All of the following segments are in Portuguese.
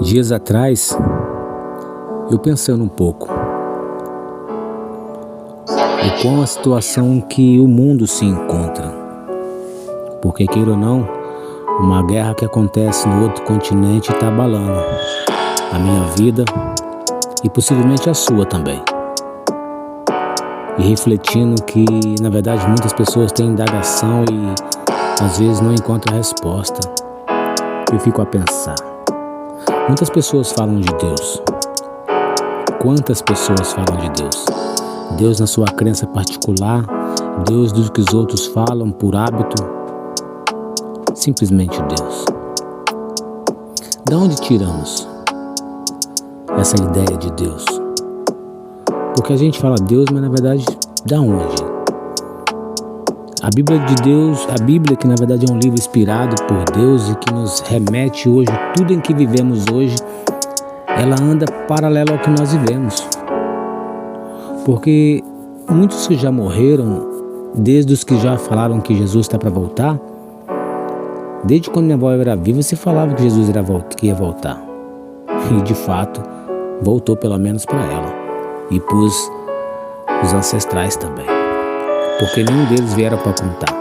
Dias atrás, eu pensando um pouco, e com a situação que o mundo se encontra. Porque, queira ou não, uma guerra que acontece no outro continente está abalando a minha vida e possivelmente a sua também. E refletindo que, na verdade, muitas pessoas têm indagação e às vezes não encontram a resposta. Eu fico a pensar. Muitas pessoas falam de Deus. Quantas pessoas falam de Deus? Deus na sua crença particular, Deus do que os outros falam por hábito, simplesmente Deus. Da onde tiramos essa ideia de Deus? Porque a gente fala Deus, mas na verdade, da onde? A Bíblia de Deus, a Bíblia que na verdade é um livro inspirado por Deus e que nos remete hoje, tudo em que vivemos hoje, ela anda paralelo ao que nós vivemos. Porque muitos que já morreram, desde os que já falaram que Jesus está para voltar, desde quando minha avó era viva, se falava que Jesus que ia voltar. E de fato, voltou pelo menos para ela. E pus os ancestrais também. Porque nenhum deles vieram para contar.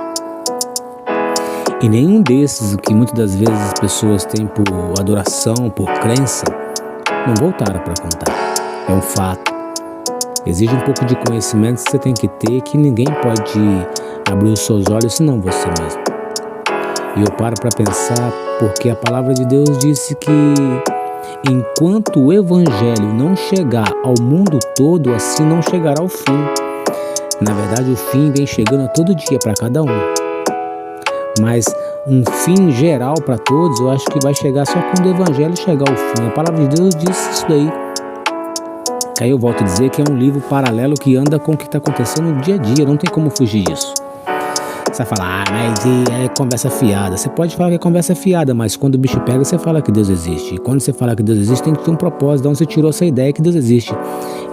E nenhum desses, que muitas das vezes as pessoas têm por adoração, por crença, não voltaram para contar. É um fato. Exige um pouco de conhecimento que você tem que ter, que ninguém pode abrir os seus olhos senão você mesmo. E eu paro para pensar, porque a palavra de Deus disse que enquanto o evangelho não chegar ao mundo todo, assim não chegará ao fim. Na verdade, o fim vem chegando a todo dia para cada um. Mas um fim geral para todos, eu acho que vai chegar só quando o evangelho chegar ao fim. A palavra de Deus diz isso daí. Aí eu volto a dizer que é um livro paralelo que anda com o que está acontecendo no dia a dia, não tem como fugir disso. Você vai falar, mas é conversa fiada. Você pode falar que é conversa fiada, mas quando o bicho pega, você fala que Deus existe. E quando você fala que Deus existe, tem que ter um propósito, de onde você tirou essa ideia que Deus existe.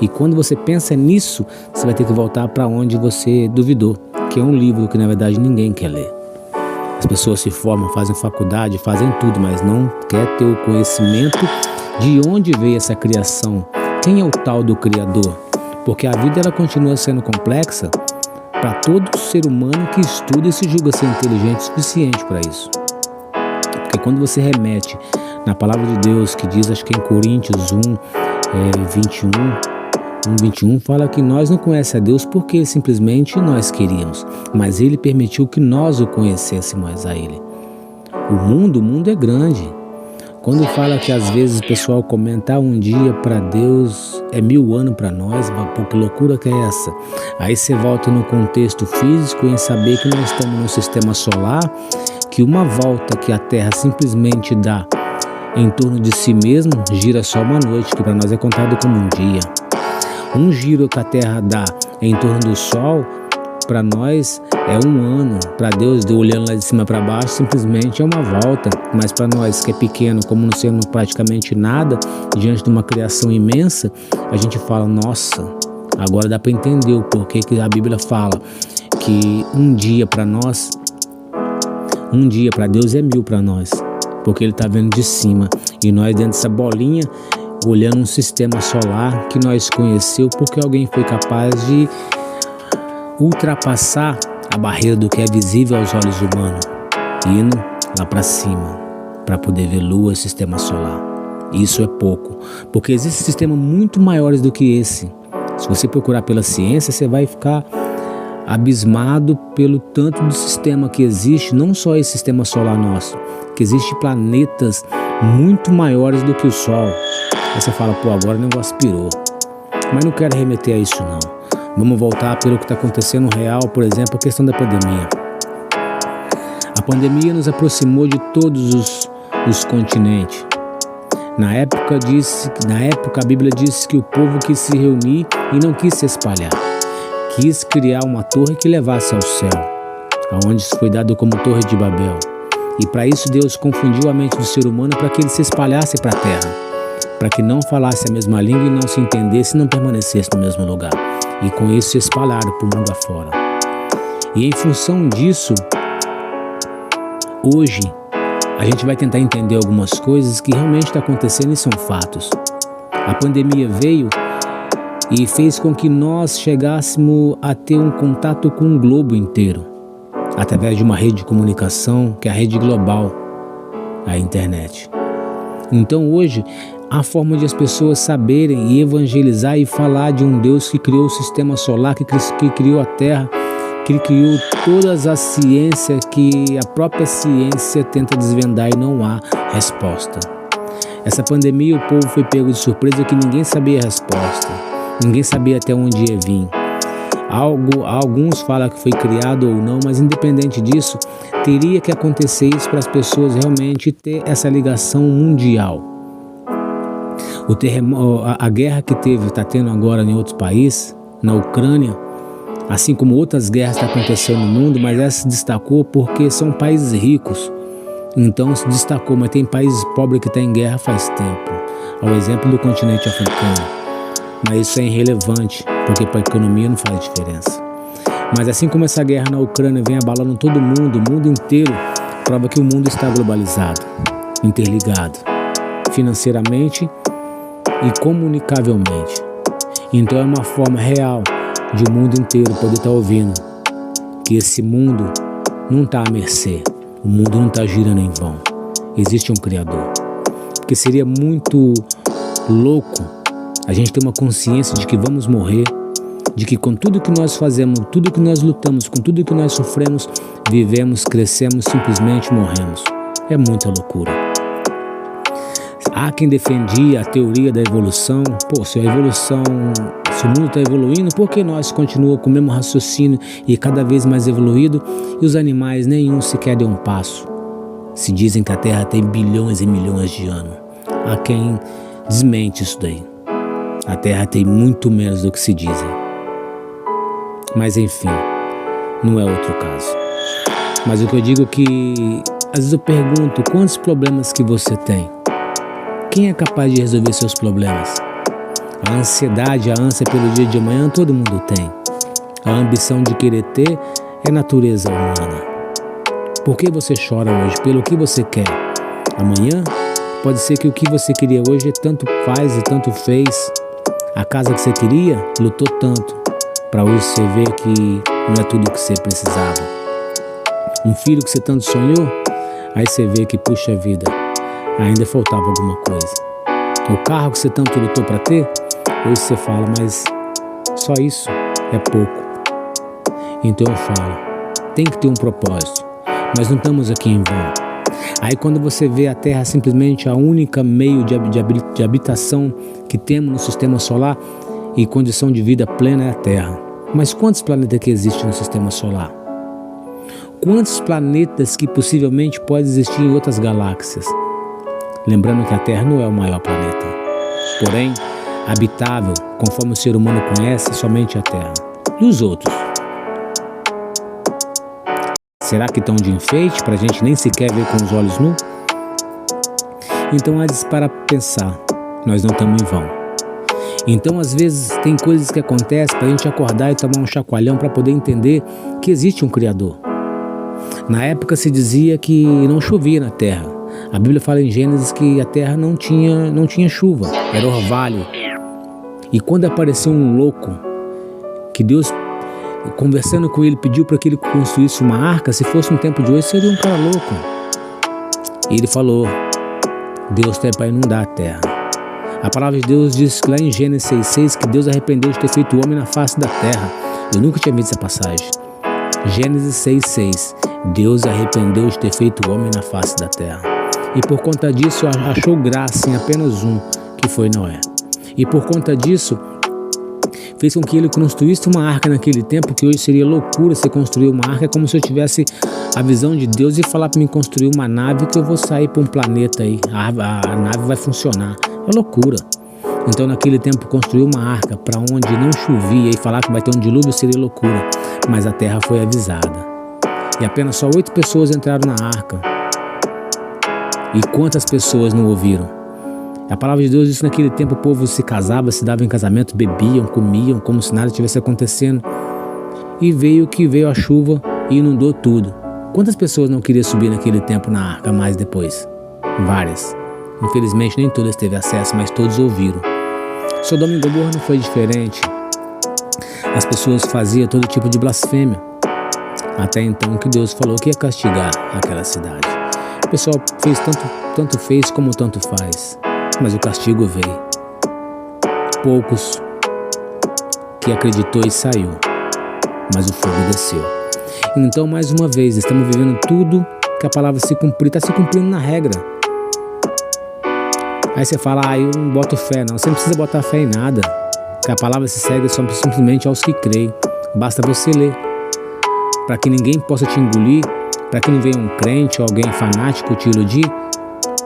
E quando você pensa nisso, você vai ter que voltar para onde você duvidou, que é um livro que na verdade ninguém quer ler. As pessoas se formam, fazem faculdade, fazem tudo, mas não quer ter o conhecimento de onde veio essa criação. Quem é o tal do Criador? Porque a vida ela continua sendo complexa para todo ser humano que estuda e se julga ser inteligente o suficiente para isso. Porque quando você remete na palavra de Deus, que diz, acho que em Coríntios 1:21, fala que nós não conhecemos a Deus porque simplesmente nós queríamos, mas Ele permitiu que nós o conhecêssemos a Ele. O mundo é grande. Quando fala que às vezes o pessoal comenta um dia para Deus é 1000 anos para nós, pô, que loucura que é essa? Aí você volta no contexto físico em saber que nós estamos num sistema solar, que uma volta que a Terra simplesmente dá em torno de si mesmo gira só uma noite, que para nós é contado como um dia. Um giro que a Terra dá em torno do Sol, para nós é um ano. Para Deus, olhando lá de cima para baixo, simplesmente é uma volta. Mas para nós que é pequeno, como não sendo praticamente nada, diante de uma criação imensa, a gente fala, nossa, agora dá para entender o porquê que a Bíblia fala que um dia para nós, um dia para Deus é 1000 para nós, porque Ele está vendo de cima. E nós dentro dessa bolinha, olhando um sistema solar que nós conheceu porque alguém foi capaz de ultrapassar a barreira do que é visível aos olhos humanos, indo lá para cima, para poder ver lua e sistema solar. Isso é pouco, porque existem sistemas muito maiores do que esse. Se você procurar pela ciência, você vai ficar abismado pelo tanto de sistema que existe, não só esse sistema solar nosso, que existem planetas muito maiores do que o Sol. Aí você fala, pô, agora o negócio pirou. Mas não quero remeter a isso não. Vamos voltar pelo que está acontecendo real, por exemplo, a questão da pandemia. A pandemia nos aproximou de todos os continentes. Na época a Bíblia disse que o povo quis se reunir e não quis se espalhar. Quis criar uma torre que levasse ao céu, aonde isso foi dado como Torre de Babel. E para isso Deus confundiu a mente do ser humano para que ele se espalhasse para a terra, para que não falasse a mesma língua e não se entendesse e não permanecesse no mesmo lugar. E com isso se espalharam para o mundo afora. E em função disso, hoje a gente vai tentar entender algumas coisas que realmente estão acontecendo e são fatos. A pandemia veio e fez com que nós chegássemos a ter um contato com o globo inteiro, através de uma rede de comunicação, que é a rede global, a internet. Então hoje, a forma de as pessoas saberem e evangelizar e falar de um Deus que criou o sistema solar, que criou a Terra, que criou todas as ciências que a própria ciência tenta desvendar e não há resposta. Essa pandemia, o povo foi pego de surpresa que ninguém sabia a resposta, ninguém sabia até onde ia vir. Alguns falam que foi criado ou não, mas independente disso, teria que acontecer isso para as pessoas realmente ter essa ligação mundial. A guerra que está tendo agora em outros países, na Ucrânia, assim como outras guerras estão acontecendo no mundo, mas essa se destacou porque são países ricos. Então se destacou, mas tem países pobres que estão em guerra faz tempo. Ao exemplo do continente africano. Mas isso é irrelevante, porque para a economia não faz diferença. Mas assim como essa guerra na Ucrânia vem abalando todo mundo, o mundo inteiro, prova que o mundo está globalizado, interligado, financeiramente e comunicavelmente. Então é uma forma real de o mundo inteiro poder estar ouvindo que esse mundo não está à mercê, o mundo não está girando em vão. Existe um Criador. Porque seria muito louco a gente ter uma consciência de que vamos morrer, de que com tudo que nós fazemos, tudo que nós lutamos, com tudo que nós sofremos, vivemos, crescemos, simplesmente morremos. É muita loucura. Há quem defendia a teoria da evolução. Se a evolução, se o mundo está evoluindo, por que nós continuamos com o mesmo raciocínio e cada vez mais evoluído e os animais nenhum sequer deu um passo? Se dizem que a Terra tem bilhões e milhões de anos. Há quem desmente isso daí. A Terra tem muito menos do que se dizem. Mas enfim, não é outro caso. Mas o que eu digo é que, às vezes eu pergunto, quantos problemas que você tem? Quem é capaz de resolver seus problemas? A ansiedade, a ânsia pelo dia de amanhã, todo mundo tem. A ambição de querer ter é natureza humana. Por que você chora hoje? Pelo que você quer? Amanhã, pode ser que o que você queria hoje tanto faz e tanto fez. A casa que você queria, lutou tanto, para hoje você ver que não é tudo o que você precisava. Um filho que você tanto sonhou, aí você vê que, puxa vida, ainda faltava alguma coisa. O carro que você tanto lutou para ter, hoje você fala, mas só isso é pouco. Então eu falo, tem que ter um propósito. Nós não estamos aqui em vão. Aí quando você vê a Terra simplesmente a única meio de habitação que temos no sistema solar e condição de vida plena é a Terra. Mas quantos planetas que existem no sistema solar? Quantos planetas que possivelmente podem existir em outras galáxias? Lembrando que a Terra não é o maior planeta. Porém, habitável, conforme o ser humano conhece, somente a Terra. E os outros? Será que estão de enfeite para a gente nem sequer ver com os olhos nus? Então há de para pensar, nós não estamos em vão. Então às vezes tem coisas que acontecem para a gente acordar e tomar um chacoalhão para poder entender que existe um Criador. Na época se dizia que não chovia na terra. A Bíblia fala em Gênesis que a terra não tinha chuva, era orvalho. E quando apareceu um louco, que Deus, conversando com ele, pediu para que ele construísse uma arca, se fosse no tempo de hoje, seria um cara louco. E ele falou, Deus tem para inundar a terra. A palavra de Deus diz que lá em Gênesis 6,6 que Deus arrependeu de ter feito o homem na face da terra. Eu nunca tinha visto essa passagem. Gênesis 6,6. Deus arrependeu de ter feito o homem na face da terra. E por conta disso achou graça em apenas um, que foi Noé. E por conta disso fez com que ele construísse uma arca naquele tempo, que hoje seria loucura se construir uma arca. É como se eu tivesse a visão de Deus e falar para mim construir uma nave que eu vou sair para um planeta aí. A nave vai funcionar. É loucura. Então naquele tempo construir uma arca para onde não chovia e falar que vai ter um dilúvio seria loucura. Mas a terra foi avisada. E apenas só 8 pessoas entraram na arca. E quantas pessoas não ouviram? A palavra de Deus diz que naquele tempo o povo se casava, se dava em casamento, bebiam, comiam, como se nada estivesse acontecendo. E veio a chuva e inundou tudo. Quantas pessoas não queriam subir naquele tempo na arca mais depois? Várias. Infelizmente nem todas teve acesso, mas todos ouviram. Sodoma e Gomorra não foi diferente. As pessoas faziam todo tipo de blasfêmia. Até então que Deus falou que ia castigar aquela cidade. O pessoal fez tanto fez como tanto faz, mas o castigo veio. Poucos que acreditou e saiu, mas o fogo desceu. Então, mais uma vez, estamos vivendo tudo que a palavra se cumprir, está se cumprindo na regra. Aí você fala, eu não boto fé. Não, você não precisa botar fé em nada, que a palavra se segue simplesmente aos que creem. Basta você ler, para que ninguém possa te engolir, para que não venha um crente ou alguém fanático te iludir.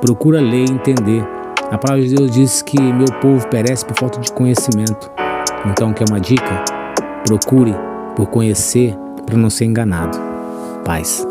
Procura ler e entender. A palavra de Deus diz que meu povo perece por falta de conhecimento. Então, quer uma dica? Procure por conhecer, para não ser enganado. Paz.